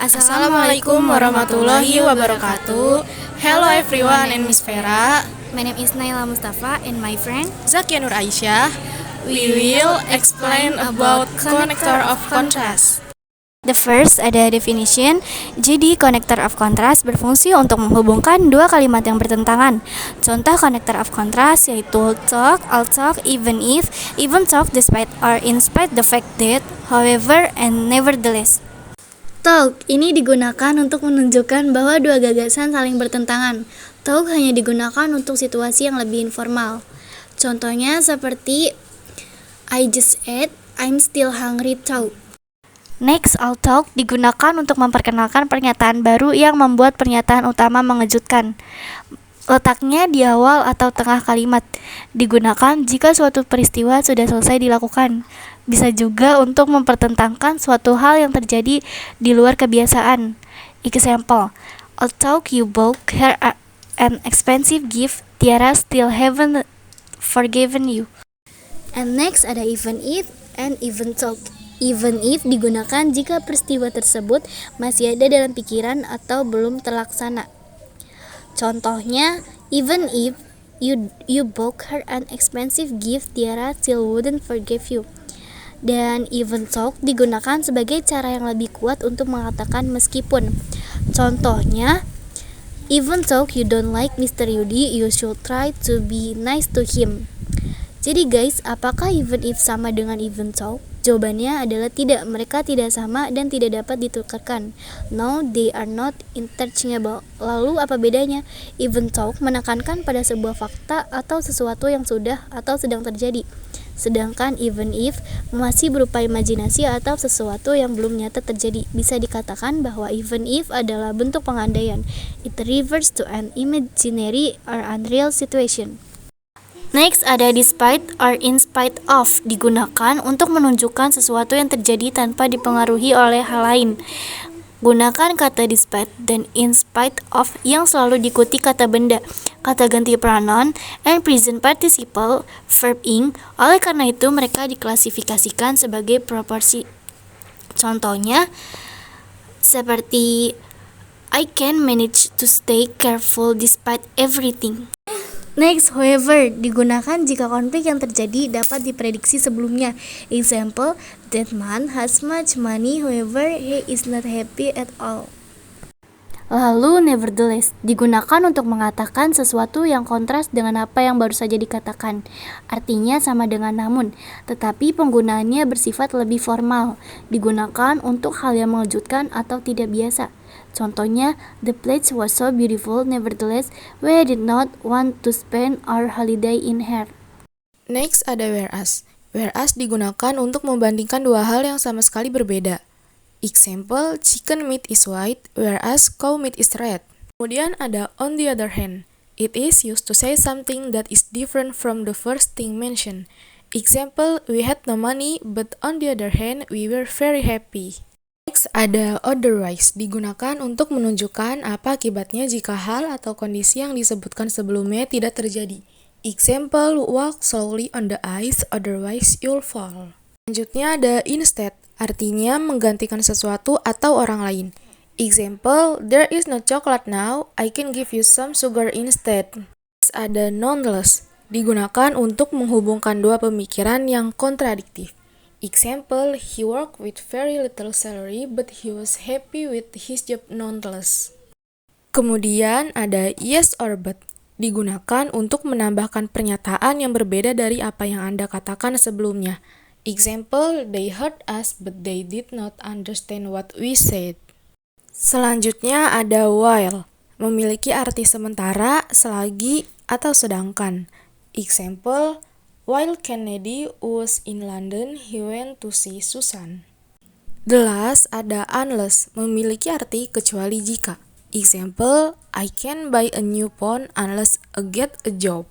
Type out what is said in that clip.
Assalamualaikum warahmatullahi wabarakatuh. Hello everyone and Miss Vera. My name is Naila Mustafa and my friend Zakia Nur Aisyah. We will explain about connector of contrast. The first ada definition. Jadi connector of contrast berfungsi untuk menghubungkan dua kalimat yang bertentangan. Contoh connector of contrast yaitu talk, I'll talk, even if, even talk, despite or in spite the fact that, however, and nevertheless. Talk ini digunakan untuk menunjukkan bahwa dua gagasan saling bertentangan. Talk hanya digunakan untuk situasi yang lebih informal. Contohnya seperti I just ate, I'm still hungry talk. Next, I'll talk digunakan untuk memperkenalkan pernyataan baru yang membuat pernyataan utama mengejutkan. Letaknya di awal atau tengah kalimat. Digunakan jika suatu peristiwa sudah selesai dilakukan. Bisa juga untuk mempertentangkan suatu hal yang terjadi di luar kebiasaan. Example, I'll talk you bought her an expensive gift, Tiara still haven't forgiven you. And next ada even if and even talk. Even if digunakan jika peristiwa tersebut masih ada dalam pikiran atau belum terlaksana. Contohnya, even if you bought her an expensive gift, Tiara still wouldn't forgive you. Dan even talk digunakan sebagai cara yang lebih kuat untuk mengatakan meskipun. Contohnya, even talk you don't like Mr. Yudi, you should try to be nice to him. Jadi guys, apakah even if sama dengan even talk? Jawabannya adalah tidak, mereka tidak sama dan tidak dapat ditukarkan. No, they are not interchangeable. Lalu apa bedanya? Even talk menekankan pada sebuah fakta atau sesuatu yang sudah atau sedang terjadi. Sedangkan even if masih berupa imajinasi atau sesuatu yang belum nyata terjadi. Bisa dikatakan bahwa even if adalah bentuk pengandaian. It refers to an imaginary or unreal situation. Next ada despite or in spite of, digunakan untuk menunjukkan sesuatu yang terjadi tanpa dipengaruhi oleh hal lain. Gunakan kata despite dan in spite of yang selalu diikuti kata benda, kata ganti pronoun, and present participle, verb ing. Oleh karena itu mereka diklasifikasikan sebagai proporsi. Contohnya seperti I can manage to stay careful despite everything. Next, however, digunakan jika konflik yang terjadi dapat diprediksi sebelumnya. Example, that man has much money, however, he is not happy at all. Lalu, nevertheless, digunakan untuk mengatakan sesuatu yang kontras dengan apa yang baru saja dikatakan. Artinya sama dengan namun, tetapi penggunaannya bersifat lebih formal. Digunakan untuk hal yang mengejutkan atau tidak biasa. Contohnya, the place was so beautiful, nevertheless, we did not want to spend our holiday in her. Next ada whereas. Whereas digunakan untuk membandingkan dua hal yang sama sekali berbeda. Example, chicken meat is white, whereas cow meat is red. Kemudian ada on the other hand. It is used to say something that is different from the first thing mentioned. Example, we had no money, but on the other hand, we were very happy. Next ada otherwise, digunakan untuk menunjukkan apa akibatnya jika hal atau kondisi yang disebutkan sebelumnya tidak terjadi. Example, walk slowly on the ice, otherwise you'll fall. Selanjutnya ada instead, artinya menggantikan sesuatu atau orang lain. Example, there is no chocolate now, I can give you some sugar instead. Next ada nonetheless, digunakan untuk menghubungkan dua pemikiran yang kontradiktif. Example, he worked with very little salary but he was happy with his job nonetheless. Kemudian ada yes or but, digunakan untuk menambahkan pernyataan yang berbeda dari apa yang Anda katakan sebelumnya. Example, they heard us but they did not understand what we said. Selanjutnya ada while, memiliki arti sementara, selagi, atau sedangkan. Example, while Kennedy was in London, he went to see Susan. The last ada unless, memiliki arti kecuali jika. Example, I can buy a new phone unless I get a job.